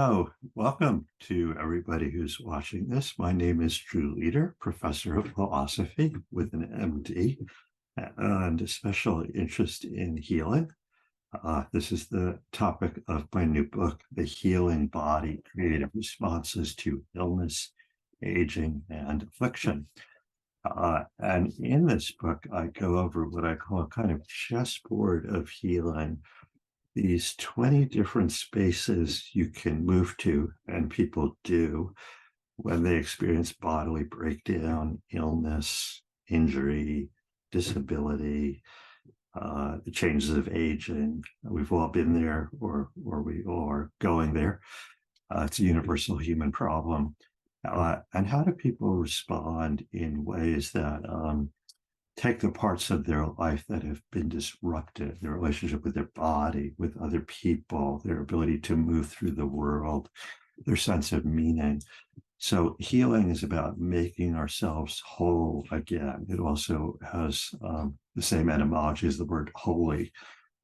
Hello, welcome to everybody who's watching this. My name is Drew Leader, professor of philosophy with an MD and a special interest in healing. This is the topic of my new book, The Healing Body, Creative Responses to Illness, Aging, and Affliction. And in this book, I go over what I call a kind of chessboard of healing, these 20 different spaces you can move to, and people do, when they experience bodily breakdown, illness, injury, disability, the changes of aging. We've all been there, or we all are going there. It's a universal human problem. And how do people respond in ways that take the parts of their life that have been disrupted, their relationship with their body, with other people, their ability to move through the world, their sense of meaning. So healing is about making ourselves whole again. It also has the same etymology as the word holy.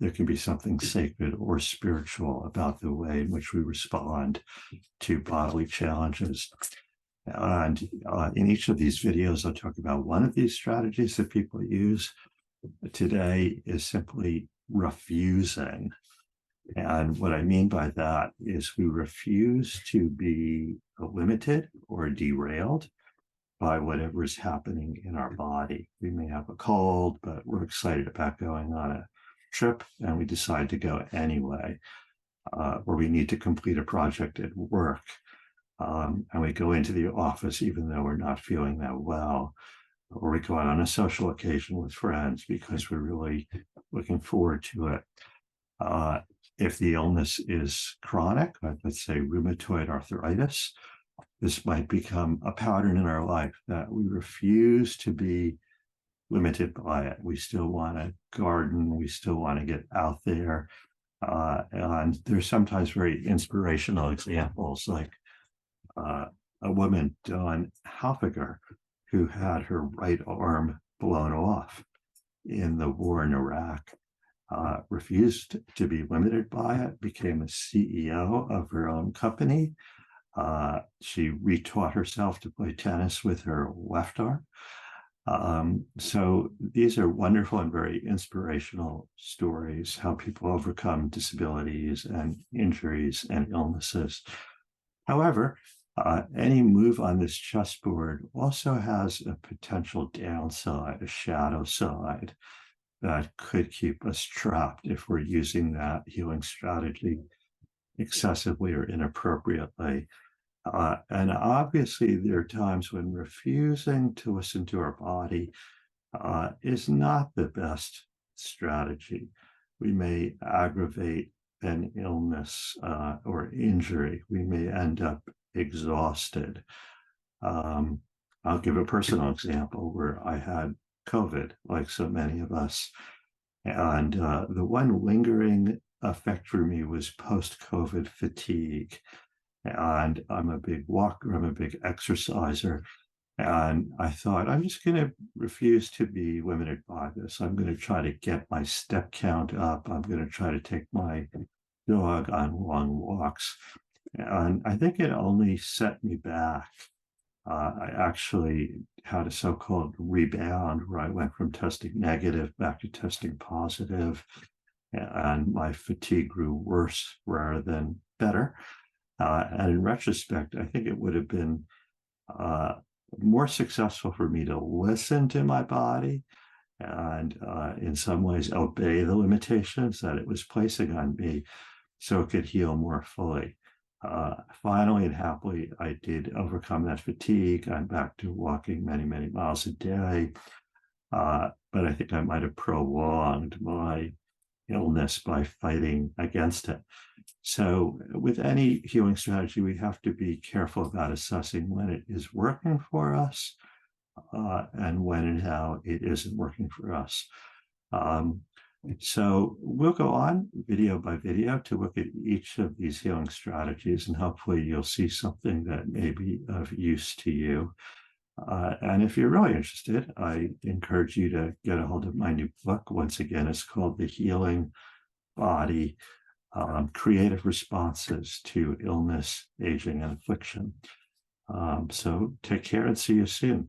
There can be something sacred or spiritual about the way in which we respond to bodily challenges. And in each of these videos, I'll talk about one of these strategies that people use. Today is simply refusing. And what I mean by that is we refuse to be limited or derailed by whatever is happening in our body. We may have a cold, but we're excited about going on a trip and we decide to go anyway. Or we need to complete a project at work. And we go into the office even though we're not feeling that well, or we go out on a social occasion with friends because we're really looking forward to it. If the illness is chronic, like let's say rheumatoid arthritis, this might become a pattern in our life that we refuse to be limited by it. We still want to garden, we still want to get out there. And there's sometimes very inspirational examples like a woman, Dawn Halfiger, who had her right arm blown off in the war in Iraq, refused to be limited by it, became a CEO of her own company. She retaught herself to play tennis with her left arm. So these are wonderful and very inspirational stories, how people overcome disabilities and injuries and illnesses. However, any move on this chessboard also has a potential downside, a shadow side that could keep us trapped if we're using that healing strategy excessively or inappropriately. And obviously, there are times when refusing to listen to our body is not the best strategy. We may aggravate an illness or injury. We may end up exhausted. I'll give a personal example where I had COVID, like so many of us. And the one lingering effect for me was post-COVID fatigue. And I'm a big walker, I'm a big exerciser. And I thought, I'm just going to refuse to be limited by this. I'm going to try to get my step count up. I'm going to try to take my dog on long walks. And I think it only set me back. I actually had a so-called rebound where I went from testing negative back to testing positive, and my fatigue grew worse rather than better. And in retrospect, I think it would have been more successful for me to listen to my body and in some ways obey the limitations that it was placing on me so it could heal more fully. Finally and happily, I did overcome that fatigue. I'm back to walking many, many miles a day. But I think I might have prolonged my illness by fighting against it. So with any healing strategy, we have to be careful about assessing when it is working for us and when and how it isn't working for us. So we'll go on video by video to look at each of these healing strategies, and hopefully you'll see something that may be of use to you. And if you're really interested, I encourage you to get a hold of my new book. Once again, it's called The Healing Body, creative responses to illness, aging, and affliction. So take care and see you soon.